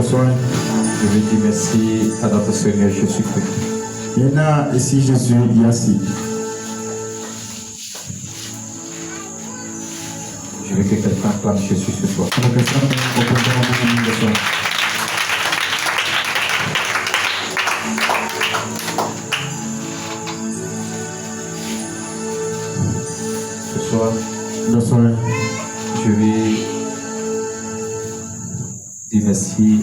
soin. Je veux dire merci à notre Seigneur Jésus-Christ. Il y en a ici Jésus, il y a ici. Je veux que quelqu'un acclame Jésus ce soir. Ce soir, je vais dire merci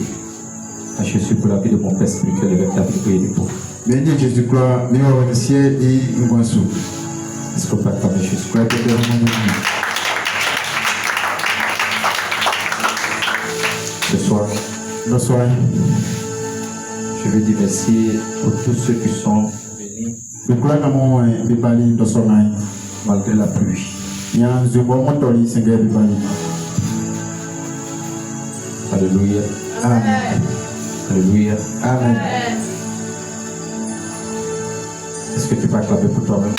à Jésus pour la vie de mon père spirituel et la prière du pauvre. Béni Jésus croit, mais on va remercier et nous allons. Est-ce qu'on peut acclamer Jésus? Ce soir, je veux dire merci pour tous ceux qui sont venus malgré la pluie. Alléluia. Amen. Alléluia. Amen. Est-ce que tu peux acclamer pour toi-même?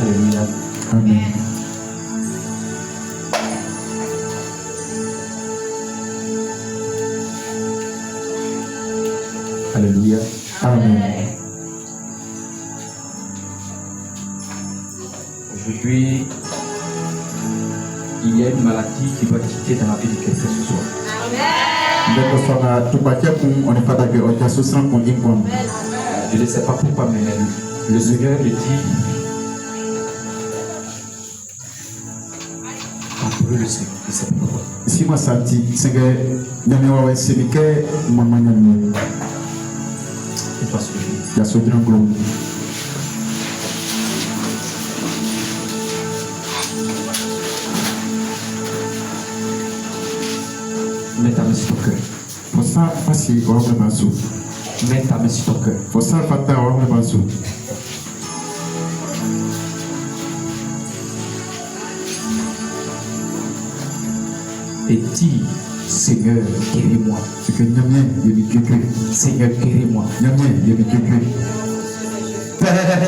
Alléluia. Amen. Alléluia. Amen. Aujourd'hui, il y a une maladie qui va quitter dans la vie de quelqu'un ce soir. Je ne sais pas pourquoi, mais le Seigneur le dit. Pour le Seigneur, je ne sais pas pourquoi. Si moi senti, Seigneur, et toi celui. Mets ta main sur ton cœur. Pour ça, facile, on va me passer. Mets ta main sur ton cœur. Pour ça, fatal, on va me passer. Et dis, Seigneur, guéris-moi. C'est que Seigneur, guéris-moi. Père,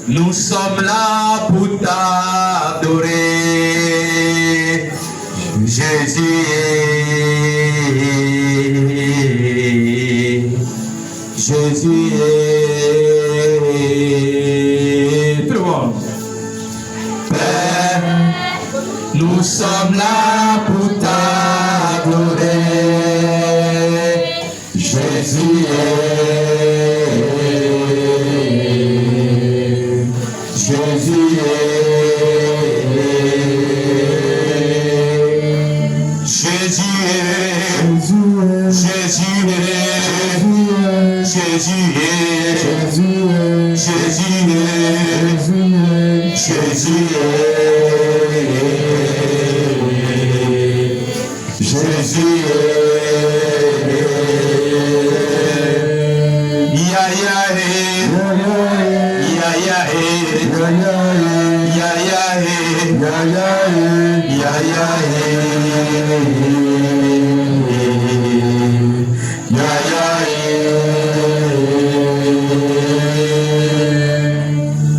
nous sommes là pour t'adorer. Jésus, Jésus, tout le monde. Père, nous sommes là pour t'adorer. Jésus, Jésus,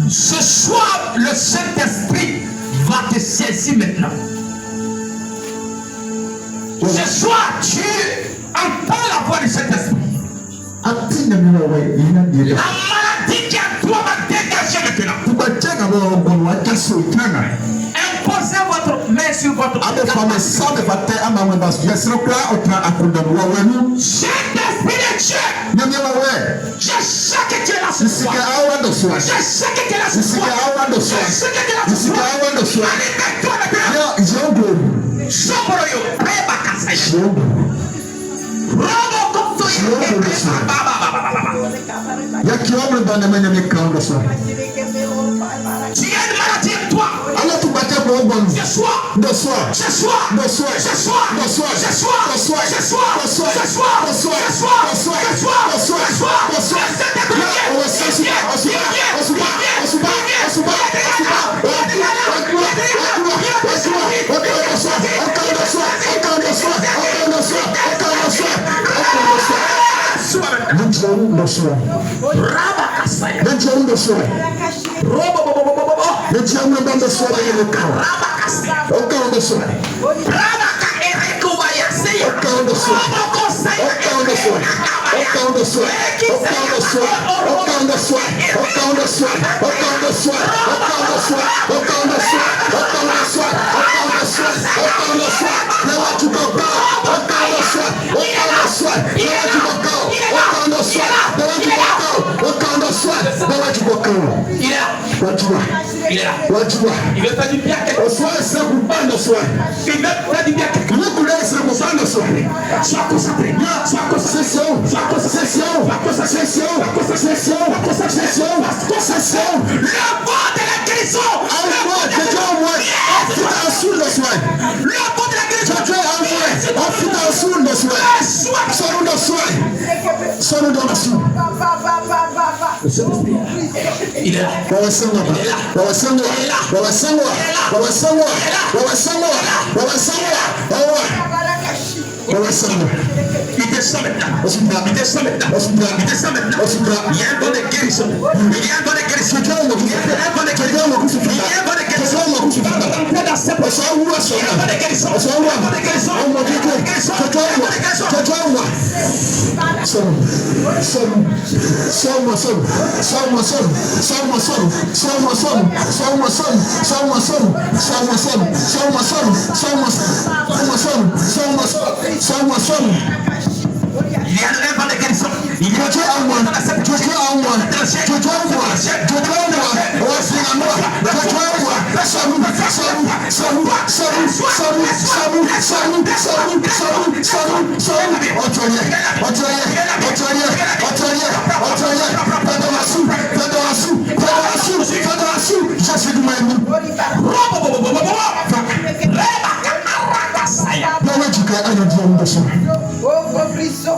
Ce soir, le Saint-Esprit va te saisir maintenant. Ce soir, tu entends la voix du Saint-Esprit. La maladie qui a toi va dégager maintenant. Imposez votre main sur votre cœur. Saint-Esprit de Dieu, je sais que tu es là ce soir. Je sais que tu es là ce soir. Je sais que tu es là ce soir. Allez-toi maintenant. Soboroyo, Rebakasai. Robo Koptoyo. Tu as une maladie en toi. Ce soir, ce soir, ce soir, ce soir, ce soir, ce soir, ce soir, ce soir, ce soir, ce soir, ce soir, ce soir, ce soir, ce soir, Il veut faire du bien à quelqu'un. Il veut faire du bien à quelqu'un. Sois concentré. Sois concession. Le vent de la guérison. Le vent de la il est là. Il descend maintenant. Il y a un don de guérison. Il y a un vent de guérison. Il y a un vent de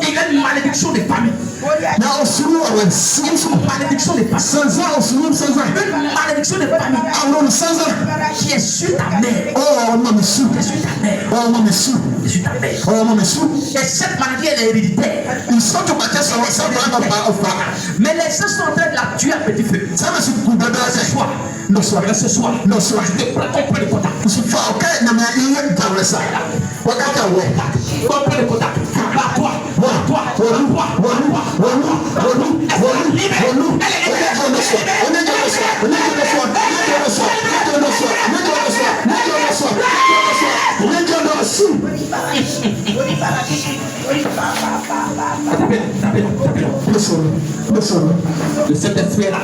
il y a une malédiction des familles. Malédiction des familles. Une malédiction des familles qui est sur ta mère. Et cette maladie, elle est héréditaire. Mais les gens sont en train de la tuer à petit feu. Ce soir, je te prends ton point de contact. Ton point de contact. Le Saint-Esprit est là.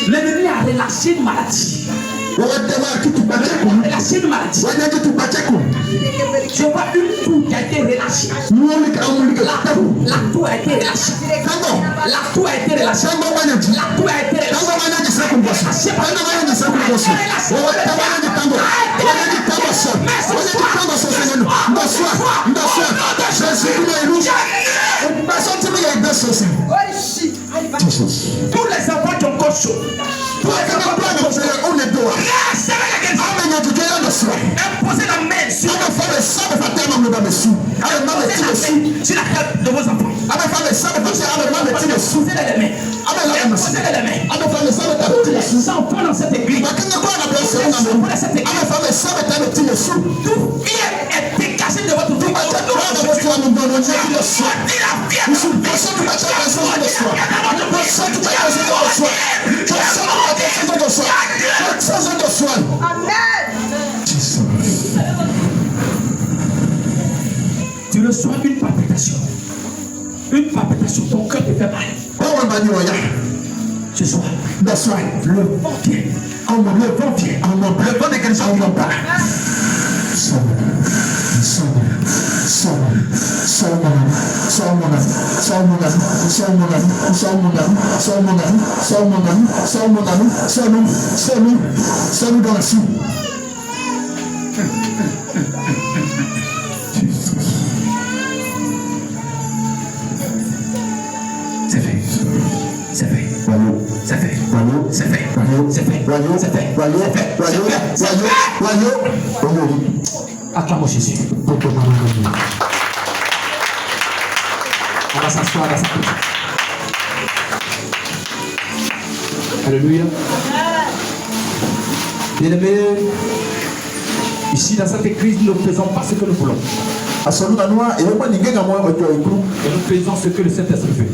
L'ennemi a relâché une maladie. Relâché une maladie. Je vois une toux qui a été relâchée. La toux a été relâchée. La toux a été relâchée. Tous les enfants qui ont encore chaud. Imposez la main sur la tête de vos enfants. Imposez les mains. Les enfants dans cette église. Tout est dégagé de votre vie. Tu reçois une palpitation. Une palpitation, ton cœur te fait mal. Ce soir, le vent vient. Le vent de guérison vient pas. C'est fait. C'est fait. C'est fait. C'est fait. C'est fait. C'est fait. Acclamons Jésus. On va s'asseoir dans sa place. Alléluia. Bien-aimés, ici dans cette église, nous ne faisons pas ce que nous voulons. Et nous faisons ce que le Saint-Esprit veut.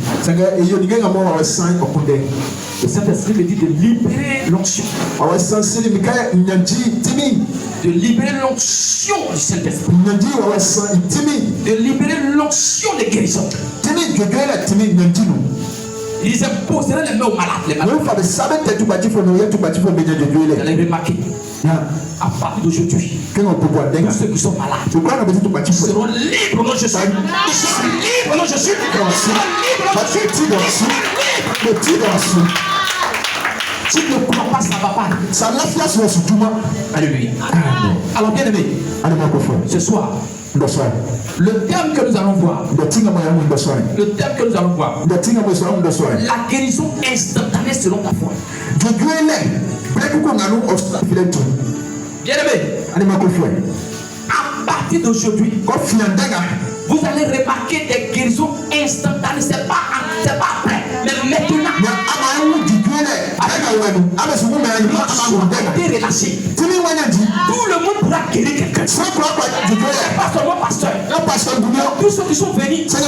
Le Saint-Esprit me dit de libérer l'onction. De libérer l'onction du Saint-Esprit. De libérer l'onction de guérison. Ils imposeraient les mains aux malades. Les malades. Vous allez remarquer. À partir d'aujourd'hui, tous ceux qui sont malades seront libres dans Jésus. Ils seront libres dans Jésus. Ils seront libres dans Jésus. Si tu ne crois pas, ça ne va pas. Alléluia. Alors bien aimé, ce soir, le thème que nous allons voir, la guérison instantanée selon ta foi. Bien aimé, à partir d'aujourd'hui, vous allez remarquer des guérisons instantanées. C'est pas après, mais maintenant. Des relâchés. Tout le monde pourra guérir quelqu'un. Pas seulement pasteur. Tous ceux qui sont venus. Tous ceux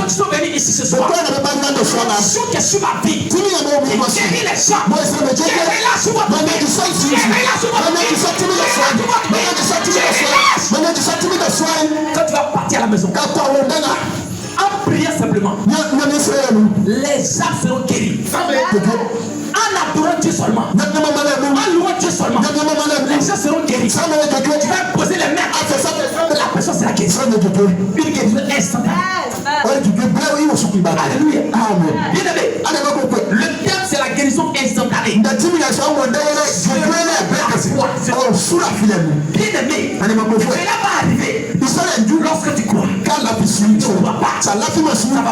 qui sont venus ici ce soir. L'onction qui est sur ma vie. Guéris les gens. Guéris là sur votre vie. Quand tu vas partir à la maison, en priant simplement, les âmes seront guéries. En adorant Dieu seulement, en louant Dieu seulement, les gens seront guéris. Tu vas poser les mains, la personne sera guérie. Une guérison instantanée. Alléluia. Bien aimé, le thème c'est la guérison instantanée. Bien aimé, cela va arriver lorsque tu crois. Tu ne crois pas, ça ne va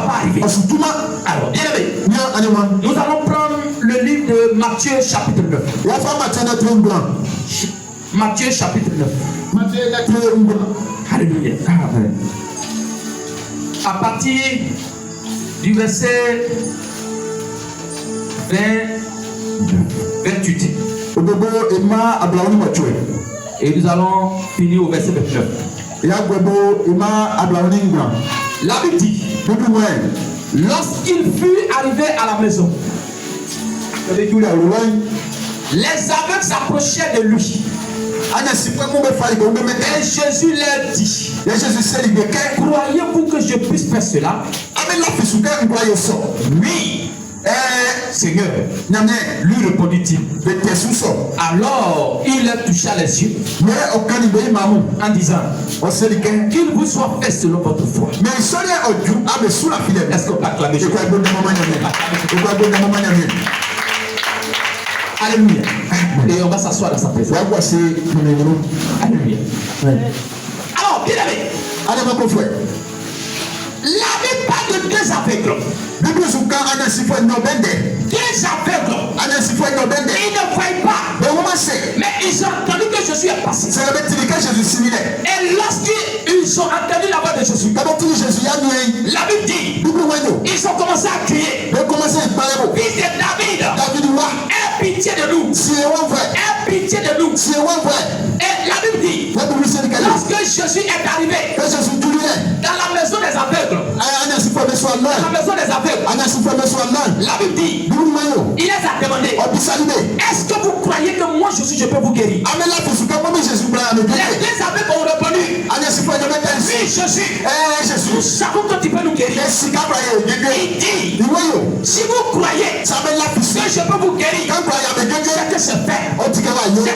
pas arriver. Alors, bien aimé, nous allons prendre le livre de Matthieu chapitre 9. Matthieu chapitre 9. Alléluia. À partir du verset 28. Et nous allons finir au verset 29. La Bible dit, lorsqu'il fut arrivé à la maison, les aveugles s'approchaient de lui. Et Jésus leur dit, croyez-vous que je puisse faire cela? Oui, Seigneur. Lui répondit-il. Alors il leur toucha les yeux en disant, qu'il vous soit fait selon votre foi. Est-ce qu'on peut acclamer Jésus? Alléluia. Et on va s'asseoir dans sa présence. Alléluia. Alors, bien aimé, la Bible parle de deux aveugles. Deux aveugles. Ils ne voient pas. Mais ils ont entendu que Jésus est passé. Et lorsqu'ils ont entendu la voix de Jésus, la Bible dit, ils ont commencé à crier, fils de David, aie pitié de nous. Aie pitié de nous. Et la Bible dit, lorsque Jésus est arrivé dans la maison des aveugles, la Bible dit, il les a demandé, est-ce que vous croyez que moi Jésus je peux vous guérir? Les deux aveugles ont répondu, oui Jésus, Jésus, nous savons que tu peux nous guérir. Il dit, si vous croyez que je peux vous guérir, c'est que c'est fait. C'est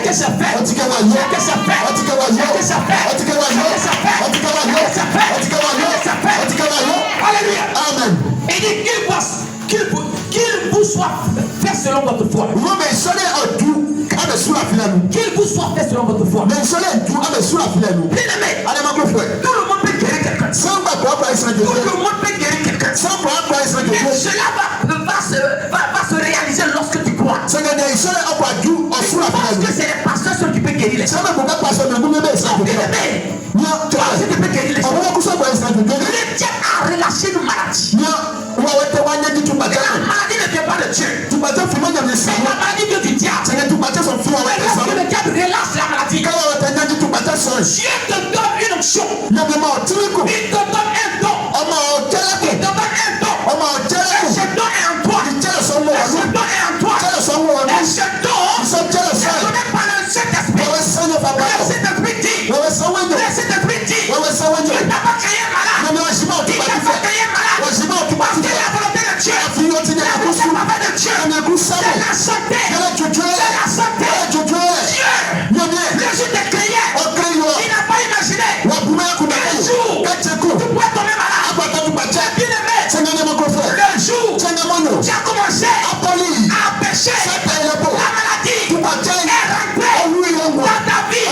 que c'est fait. C'est que c'est fait. C'est que c'est fait. Alléluia. Amen. Il dit qu'il vous soit fait selon votre foi. Qu'il vous soit fait selon votre foi. Bien-aimé, tout le monde peut guérir quelqu'un. Tout le monde peut guérir quelqu'un. Mais cela va se réaliser lorsque tu crois. Parce que c'est les pasteurs qui peuvent guérir les gens. Bien-aimé, toi aussi tu peux guérir les gens. Le diable a relâché une maladie. La maladie ne vient pas de Dieu. C'est la maladie que du diable. Lorsque le diable relâche la maladie, Dieu te donne une option. Il te donne un don. Il te donne un don. Et ce don est en toi. Et ce don est en toi. Et ce don est donné par le Saint-Esprit. Le Saint-Esprit dit. Tu n'as pas créé un malade. Il t'a pas créé un malade. Parce que la volonté de Dieu. La volonté de Dieu. C'est la santé. C'est la santé. Dieu. Le jour de créer. Il n'a pas imaginé. Un jour. Tu pourrais tomber malade. Bien-aimé. Le jour. Tu as commencé à pécher. La maladie est rentrée dans ta vie.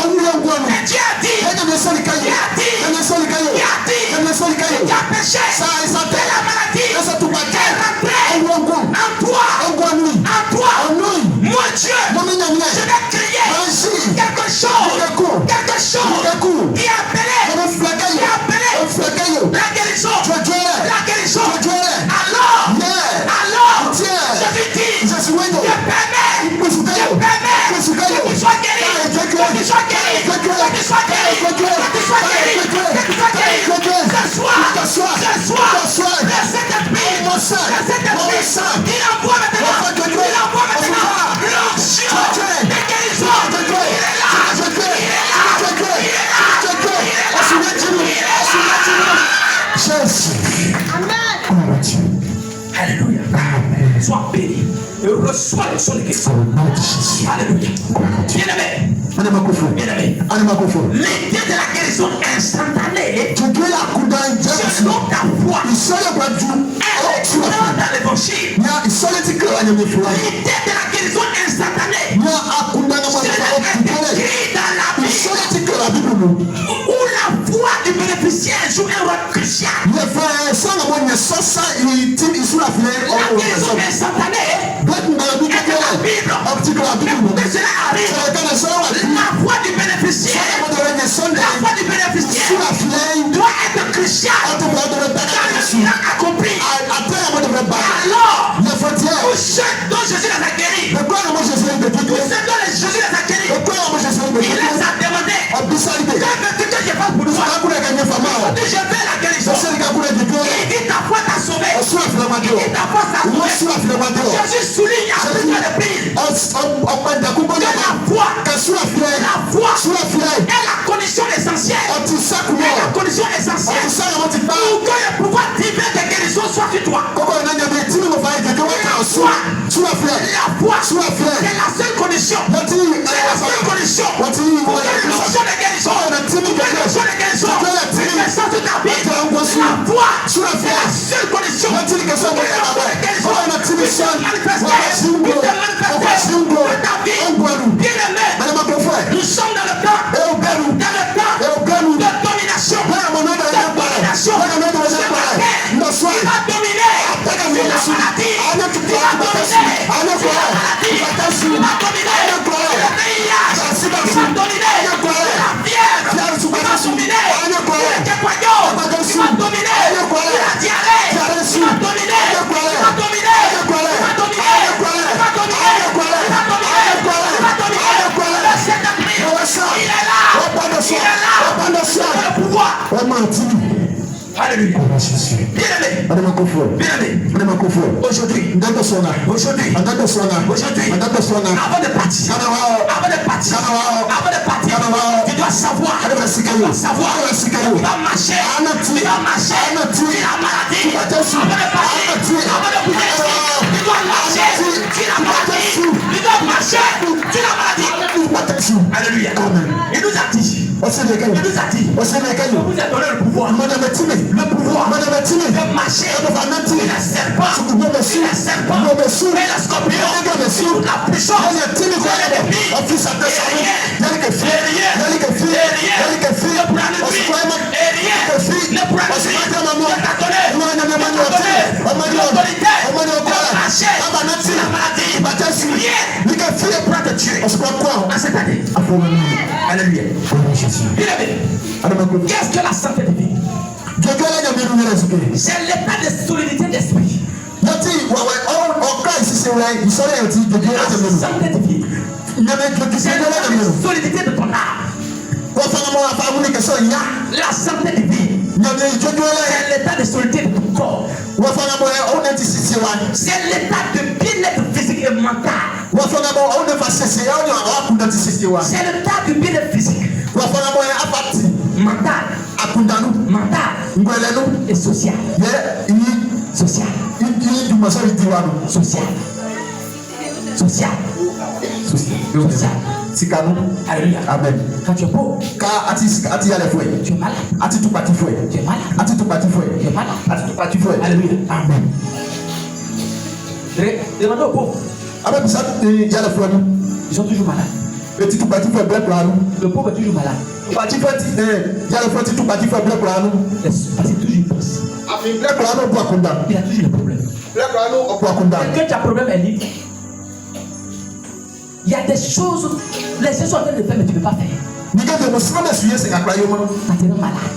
Et Dieu a dit. Tu as péché. La maladie est rentrée en toi. Mon Dieu, je vais crier quelque chose qui est appelé la guérison. Alors, je lui dis, je permets que tu sois guéri, que tu sois guéri. Ce soir, le Saint-Esprit, il envoie maintenant l'onction de guérison. Alléluia. Sois béni et reçois le son de guérison. Alléluia. Bien-aimé. Les dieux de la guérison instantanée, selon ta foi, elle dans l'évangile. Les dieux de la guérison instantanée, c'est écrit dans la Bible, où la foi du bénéficiaire joue un rôle crucial. La guérison instantanée est dans la Bible. Mais pour que cela arrive, la foi du bénéficiaire doit être cruciale dans le miracle accompli. Alors, pour ceux dont Jésus les a guéris, pour ceux dont Jésus les a guéris, il les a demandé, que je fasse pour toi? Je vais la guérison. Il dit ta foi t'a sauvé. Il dit ta foi t'a sauvé. Jésus souligne à plusieurs reprises que la foi est la condition essentielle. Pour que le pouvoir divin de guérison soit sur toi. La foi, c'est la seule condition. Pour que l'onction de guérison, sur ta vie. La foi, c'est la seule condition. Pour que l'onction de guérison manifeste dans ta vie. Bien-aimé, nous sommes dans le temps de domination. Il va dominer la maladie. Il va dominer le VIH. Il va dominer la fièvre. Il va dominer le képoignon. Il va dominer la diarrhée. Il va dominer Alléluia. Bien-aimé. Aujourd'hui, avant de partir, tu dois savoir, tu vas marcher, tu vas marcher, la maladie, avant de bouger, tu dois marcher, tu la maladie, tu dois marcher, tu la maladie. Alléluia. Il nous a dit, vous a donné le pouvoir, de marcher, et la serpent, et la scorpion, toute la puissance, Alléluia. Qu'est-ce que la santé divine? C'est l'état de solidité d'esprit. La santé divine, c'est l'état de solidité de ton âme. La santé divine, c'est l'état de solidité de ton corps. C'est l'état de bien-être physique et mental. C'est l'état de bien-être physique, mental et social. Alléluia. Amen. Quand tu es pauvre, tu es malade. Tu es malade. Alléluia. Amen. Demandez aux pauvres. Ils sont toujours malades. Le pauvre est toujours malade. Parce que toujours il pense. Il a toujours des problèmes. Quelqu'un qui a un problème est libre. Il y a des choses, les gens sont en train de faire, mais tu ne peux pas faire. Ça te rend malade.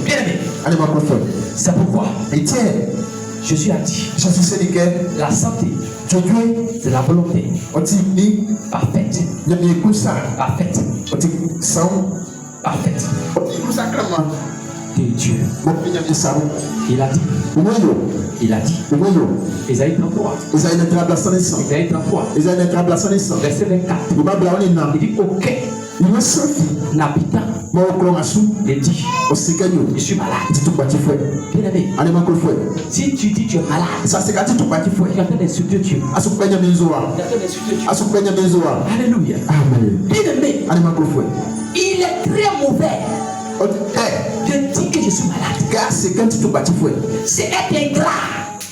Bien aimé. C'est pourquoi Jésus a dit, la santé, c'est la volonté parfaite. De Dieu. Il a dit, Ésaïe 33, verset 24, il dit, aucun n'habitant ne dit, je suis malade. Bien aimé, si tu dis tu es malade, tu es en train d'insulter Dieu. Alléluia. Bien aimé, il est très mauvais de dire que je suis malade. C'est être ingrat.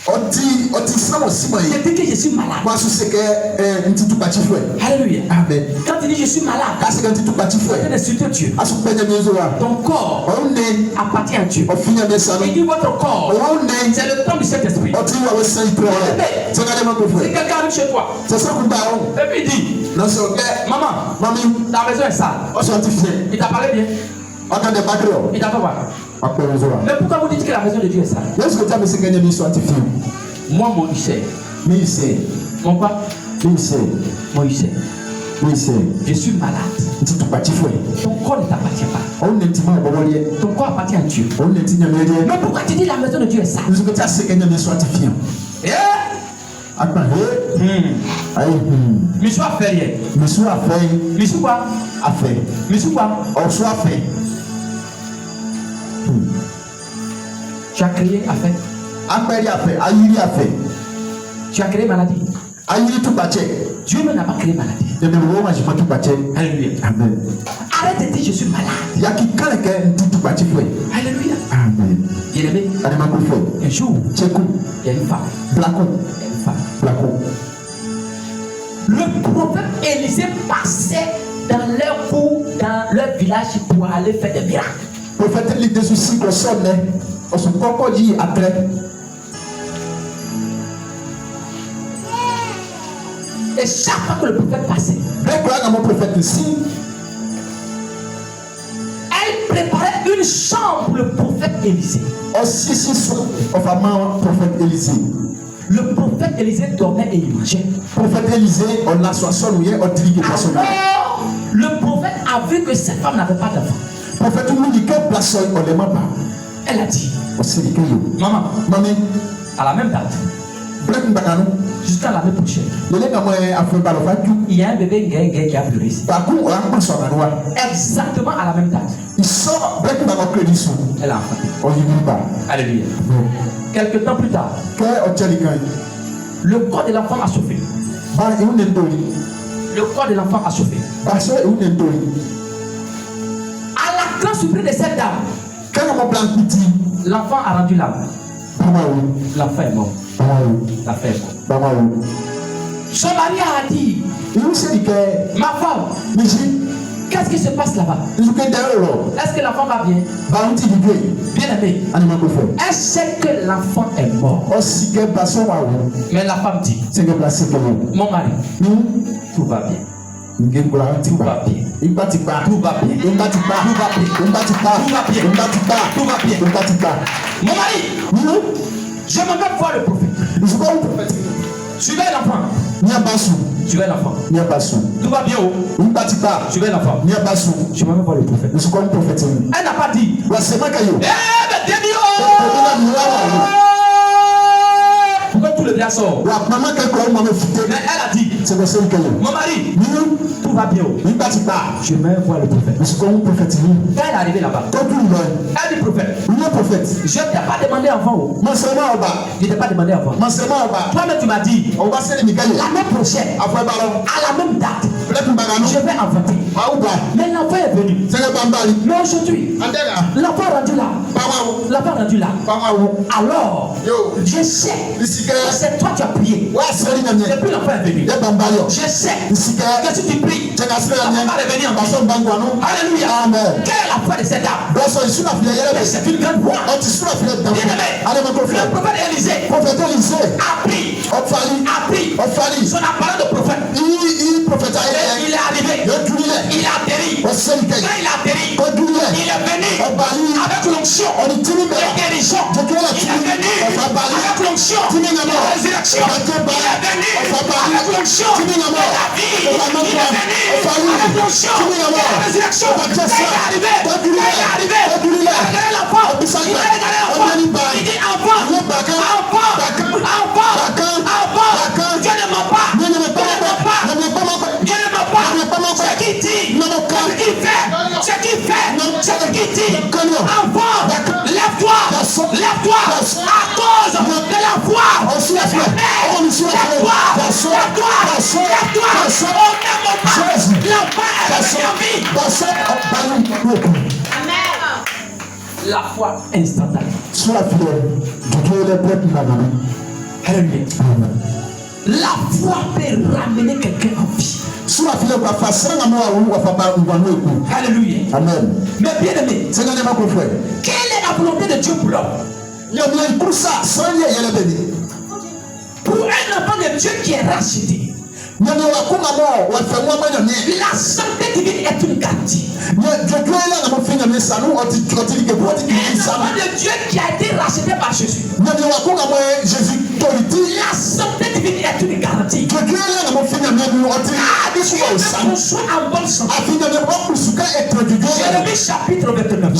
De dire que je suis malade. Alléluia. Quand tu dis je suis malade, tu es en train d'insulter Dieu. Ton corps appartient à Dieu. Il dit votre corps, c'est le temps du Saint-Esprit. Si quelqu'un arrive chez toi, et puis il dit, maman, ta maison est sale. Il t'a parlé bien. Il t'a pas parlé. Mais pourquoi vous dites que la maison de Dieu est sale? Moi, mon Hussein. Mon quoi? Mon Hussein. Je suis malade. Ton corps ne t'appartient pas. Ton corps appartient à Dieu. Mais pourquoi tu dis la maison de Dieu est sale? Monsieur a fait rien. Monsieur quoi? Monsieur quoi? Tu as créé affaire. Tu as créé maladie. Dieu n'a pas créé maladie. Alléluia. Arrête de dire je suis malade. Alléluia. Bien aimé, un jour, il y a une femme. Le prophète Élisée passait dans leur cour, dans leur village pour aller faire des miracles. Et chaque fois que le prophète passait, elle préparait une chambre pour le prophète Élisée. Le prophète Élisée dormait et il mangeait. Alors, le prophète a vu que cette femme n'avait pas d'enfant. prophète nous dit que place on les pas. Elle a dit, maman, à la même date, jusqu'à l'année prochaine, il y a un bébé gay qui a pleuré ici. Exactement à la même date. Elle a enfanté. Alléluia. Quelque temps plus tard, le corps de l'enfant a chauffé. Le corps de l'enfant a chauffé. À la grande surprise de cette dame, l'enfant a rendu l'âme. L'enfant est mort. L'enfant est mort. Son mari a dit, ma femme, qu'est-ce qui se passe là-bas? Est-ce que l'enfant va bien? Bien aimé. Elle sait que l'enfant est mort. Mais la femme dit, mon mari, tout va bien. Tout va bien. Tout va bien. Tout va bien. Tout va bien. Tout va bien. Mon mari, je m'en vais voir le prophète. Suivez l'enfant. Suivez l'enfant. Tout va bien. Suivez l'enfant. Je m'en vais voir le prophète. Elle n'a pas dit. Pourquoi tout le bien sort? Mais elle a dit, mon mari, tout va bien. Je vais voir le prophète. Quand elle est arrivée là-bas, elle dit prophète, je ne t'ai pas demandé avant. Je ne t'ai pas demandé avant. Toi-même tu m'as dit, l'année prochaine, à la même date, je vais enfanter. Mais l'enfant est venu. Mais aujourd'hui, l'enfant est rendu là. Alors, je sais. C'est toi qui as prié. Depuis l'enfant est venu. Je sais que si tu pries, l'enfant va revenir en vie. Alléluia. Quelle est la foi de cette dame? C'est une grande voix. Le prophète Élisée a pris son appareil de prophète. Il est arrivé. Il a atterri. Quand il a atterri, il est venu avec l'onction de guérison. Il est venu avec l'onction de la résurrection. Il est venu avec l'onction de la vie. Il est venu avec l'onction de la résurrection. Il est arrivé. Regardez l'enfant. Il dit enfant. Dieu ne ment pas. Ce qu'il dit, ce qu'il fait, ce qu'il dit. Enfant, lève-toi à cause de la foi. Lève-toi. La foi instantanée. Alléluia. La foi peut ramener quelqu'un en vie. Alléluia. Amen. Mais bien aimé, quelle est la volonté de Dieu pour l'homme? Pour un enfant de Dieu qui est racheté, la santé divine est une garantie. Un enfant de Dieu qui a été racheté par Jésus, la santé divine est une garantie. Dieu soit en bonne santé. Jérémie chapitre 29.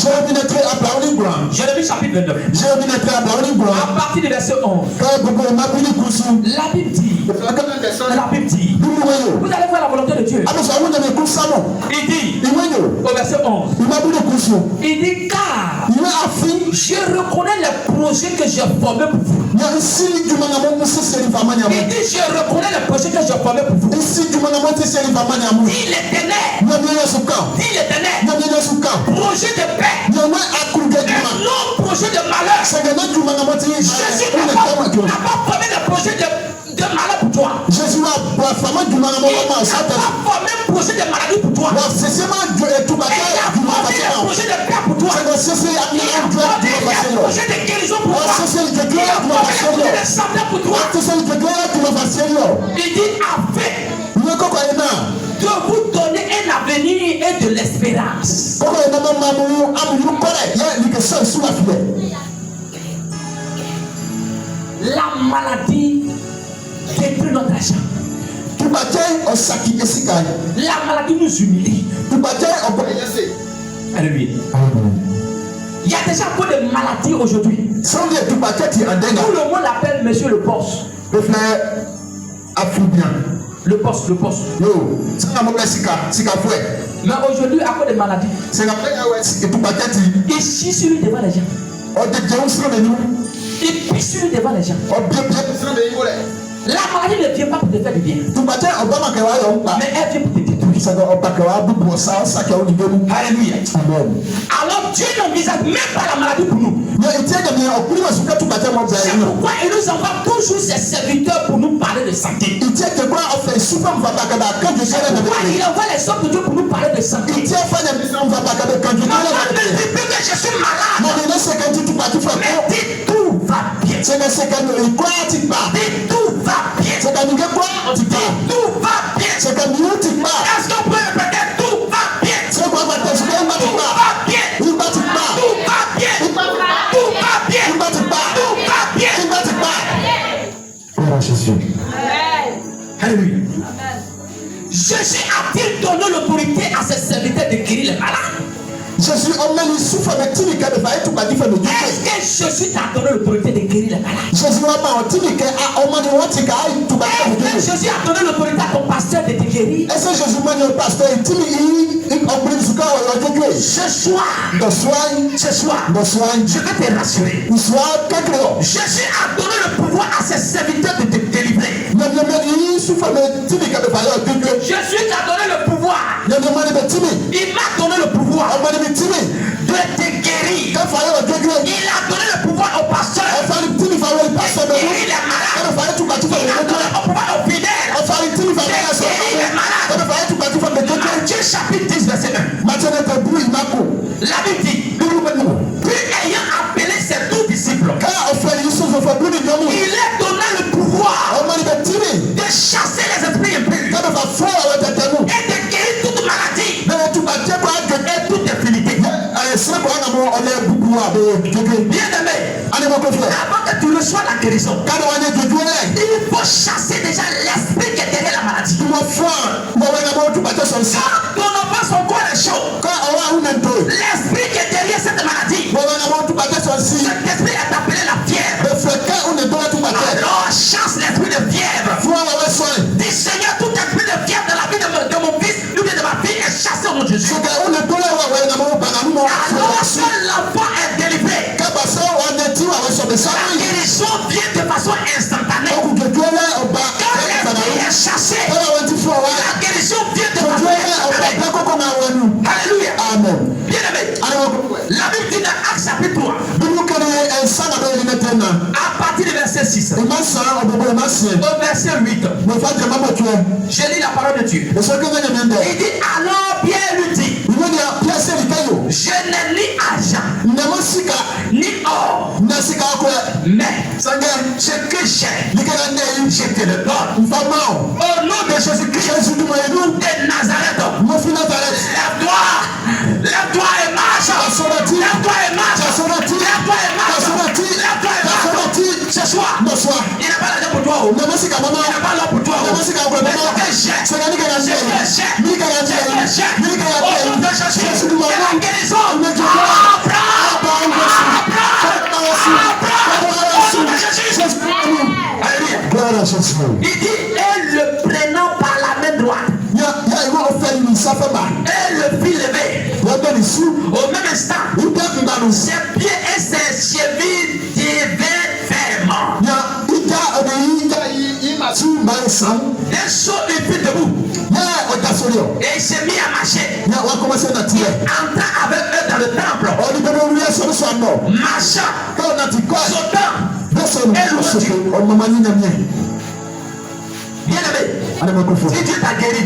Jérémie chapitre 29. À partir du verset 11. La Bible dit, vous allez voir la volonté de Dieu. Il dit, au verset 11, il dit, car je reconnais les projets que j'ai formés pour vous. Il dit, je reconnais les projets que j'ai formés pour vous. Dis l'Éternel, projet de paix, non projet de malheur. Jésus n'a pas formé de projet de malheur pour toi. Jésus n'a pas formé un projet de maladie pour toi. Il a formé un projet de paix pour toi. Il a formé un projet de guérison pour toi. Il a formé un projet de santé pour toi. Il dit afin de vous donner un avenir et de l'espérance. La maladie détruit notre argent. La maladie nous humilie. Alléluia. Il y a déjà beaucoup de maladies aujourd'hui. Tout le monde l'appelle monsieur le poste. Le frère Africain. Le poste. Mais aujourd'hui, à cause des maladies, il chie sur lui devant les gens. Il pisse sur lui devant les gens. La maladie ne vient pas pour te faire du bien, mais elle vient pour te détruire. Alléluia. Alors Dieu n'envisage même pas la maladie pour nous. C'est pourquoi il nous envoie toujours ses serviteurs pour nous parler de santé. C'est pourquoi il envoie les hommes de Dieu pour nous parler de santé. Ne dis plus que je suis malade. Mais dis tout va bien. Dis tout va bien. Dis tout va bien. Est-ce qu'on peut répéter tout va bien? Tout va bien. Tout va bien. Tout va bien. Tout va bien. Tout va bien. Jésus. Alléluia. Jésus a-t-il donné l'autorité à ses serviteurs de guérir les malades? Jésus Est-ce que Jésus t'a donné l'autorité de guérir les malades? Est-ce que Jésus a donné l'autorité à ton pasteur de te guérir? Ce soir, je vais te rassurer. Jésus a donné le pouvoir à ses serviteurs de te délivrer. Jésus t'a donné le pouvoir. Il m'a donné le pouvoir de te guérir. Il a donné le pouvoir au pasteur de guérir les malades. Il a donné le pouvoir aux fidèles de guérir les malades. Matthieu chapitre 10 verset 1. La Bible dit, puis ayant appelé ses 12 disciples, il a donné le pouvoir de chasser les esprits impurs et de guérir toute maladie et toute infirmité. Bien-aimé, avant que tu reçois la guérison, il faut chasser déjà l'esprit qui est derrière la maladie. Quand ton enfant son corps est chaud, l'esprit qui est derrière cette maladie, cet esprit est appelé la fièvre. Alors chasse l'esprit de fièvre. Dis Seigneur, tout esprit de fièvre dans la vie de mon fils ou de ma fille est chassé au nom de Jésus. Alors que l'enfant est délivré, la guérison vient de façon instantanée. Quand l'esprit est chassé, la guérison vient de façon instantanée. Alléluia. Amen. Bien-aimé, la Bible dit dans Actes chapitre 3, à partir du verset 6 au verset 8, je lis la parole de Dieu. Il dit, alors Pierre lui dit, je n'ai ni argent, ni or, mais ce que j'ai, je te le donne. Au nom de Jésus-Christ de Nazareth, lève-toi et marche. Lève-toi et marche. Ce soir, il n'a pas l'argent pour toi. Il n'a pas l'or pour toi. Mais ce que j'ai, au nom de Jésus, la guérison. Il dit, et le prenant par la main droite, et le fit lever. Au même instant, ses pieds et ses chevilles devinrent fermes. D'un saut, il fut debout. Et il s'est mis à marcher. Il entra avec eux dans le temple. Marchant, sautant et louant Dieu. Bien-aimé, si Dieu t'a guéri,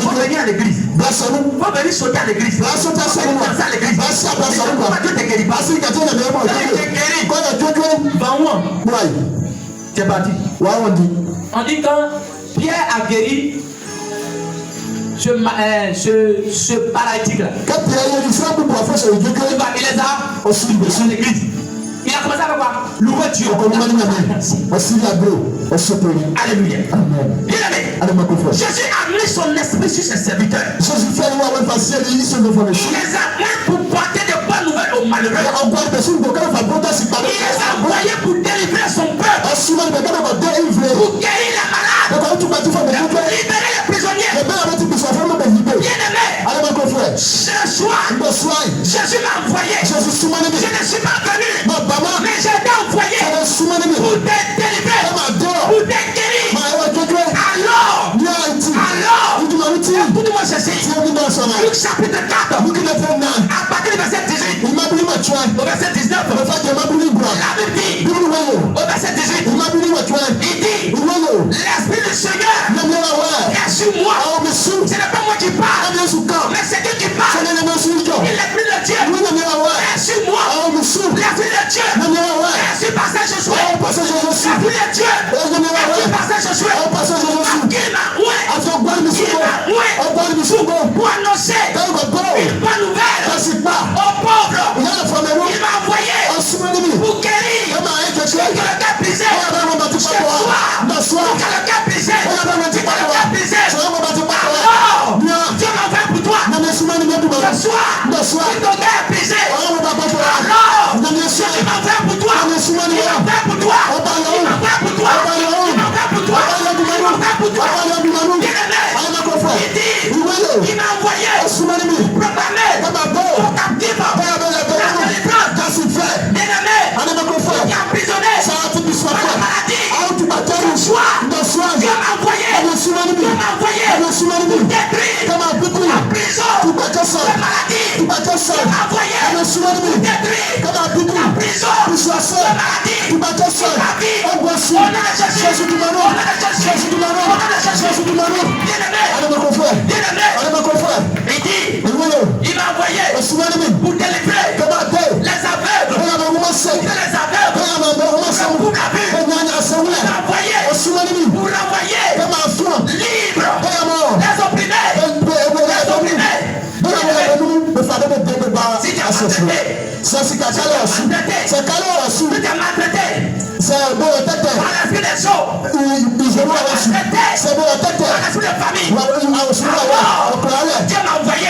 faut venir à l'église. Faut venir sauter à l'église. Faut venir danser à l'église. Pourquoi Dieu t'a guéri? Parce que Dieu t'a guéri. Tu es parti. On dit quand Pierre a guéri ce paralytique là, il les a dans l'église. Il a commencé avec quoi? Louer Dieu. Alléluia. Bien aimé. Jésus a mis son esprit sur ses serviteurs. Il les a mis pour porter de bonnes nouvelles aux malheureux. Il les a envoyés pour délivrer son peuple. Pour guérir les malades. Pour libérer les prisonniers. Bien aimé. Ce soir, Jésus m'a envoyé. Je ne suis pas venu, mais je t'ai envoyé pour te délivrer, pour te guérir. Alors, écoute-moi ceci. Luc chapitre 4, à partir du verset 18, au verset 19, la Bible dit, au verset 18, il dit, l'Esprit du Seigneur est sur moi. Ce n'est pas moi qui parle, mais c'est Dieu qui parle. Et l'Esprit de Dieu est sur moi. L'Esprit de Dieu est sur Pasteur Josué. L'Esprit de Dieu est sur Pasteur Josué. Il m'a pour annoncer une bonne nouvelle aux pauvres. Il m'a envoyé pour guérir que le cœur brisé. Ce soir, que le cœur brisé. Alors, Dieu m'a envoyé pour toi. Ce soir, que ton cœur est brisé. Alors, Dieu m'a envoyé pour toi. Il m'a envoyé pour toi. Il m'a envoyé pour toi. Il m'a envoyé pour toi. Il m'a envoyé pour toi. Il m'a envoyé pour proclamer aux captifs la délivrance. Bien-aimé, qui est emprisonné par la maladie. Ce soir, Dieu m'a envoyé pour détruire la prison, la maladie. Dieu m'a envoyé pour détruire la prison, la maladie. Il m'a envoyé pour délivrer les aveugles, pour la vue. Il m'a envoyé pour l'envoyer libre, les opprimés. Si tu as maltraité, par l'esprit des eaux, par l'esprit de famille, Dieu m'a envoyé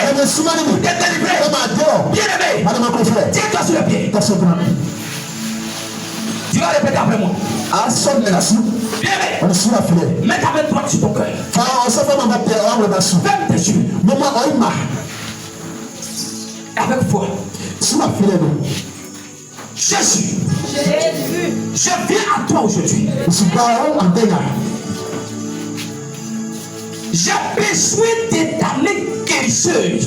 pour te délivrer. Bien-aimé, tiens-toi sur le pied. Tu vas répéter après moi. Bien-aimé, mets ta main droite sur ton cœur. Ferme tes yeux. Avec foi. Jésus, je viens à toi aujourd'hui. J'ai besoin de ta main guérisseuse.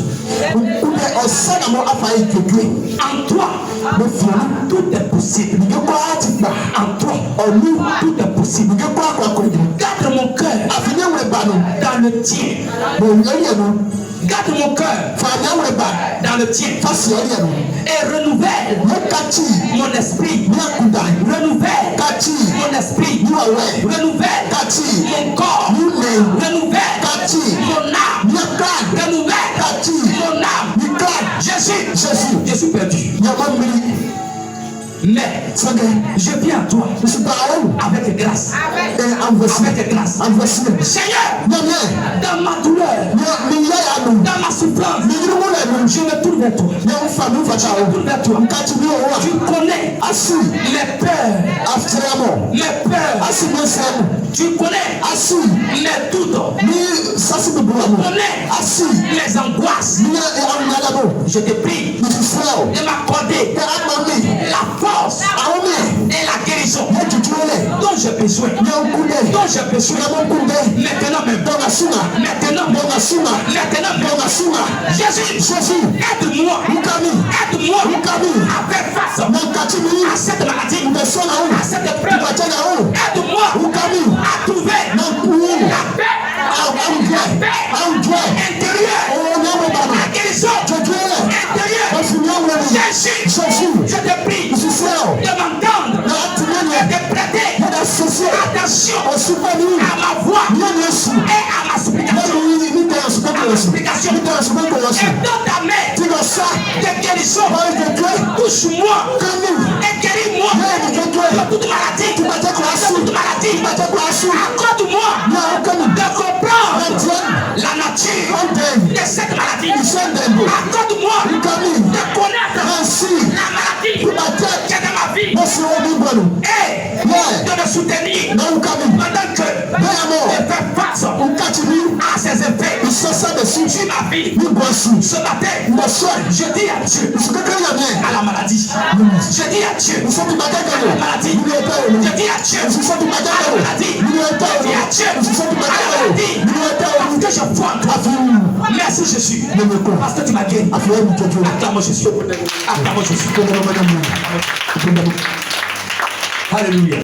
En toi, tout est possible. En toi, tout est possible. Garde mon cœur dans le tien. Garde mon cœur dans le tien. Et renouvelle mon esprit. Renouvelle mon esprit. Renouvelle mon corps. Renouvelle mon âme. Renouvelle mon âme. Jésus, je suis perdu. Mais je viens à toi avec grâce. Avec grâce. Seigneur, dans ma douleur, dans ma souffrance, je me tourne vers toi. Tu connais mes peurs. Tu connais mes doutes. Tu connais mes angoisses. Je te prie de m'accorder la force et la guérison dont j'ai besoin. Maintenant même. Jésus, aide-moi à faire face à cette maladie, à cette épreuve. Aide-moi à trouver la paix intérieure, la guérison intérieure. Jésus, je te prie de m'entendre et de prêter attention à ma voix et à ma supplication. Et dans ta main, de guérison. Touche-moi et guéris-moi de toute maladie. Accorde-moi de comprendre la nature de cette maladie. Accorde-moi de connaître la maladie qui est dans ma vie et de me soutenir pendant que je fais face à ces effets sur ma vie. Ce matin, je dis à Dieu à la maladie. Je dis à Dieu à la maladie. Je dis à Dieu à la maladie. Je dis à Dieu à la maladie. Parce que je vois en toi. Merci Jésus. Parce que tu m'as guéri. Acclame Jésus. Acclame Jésus. Alléluia.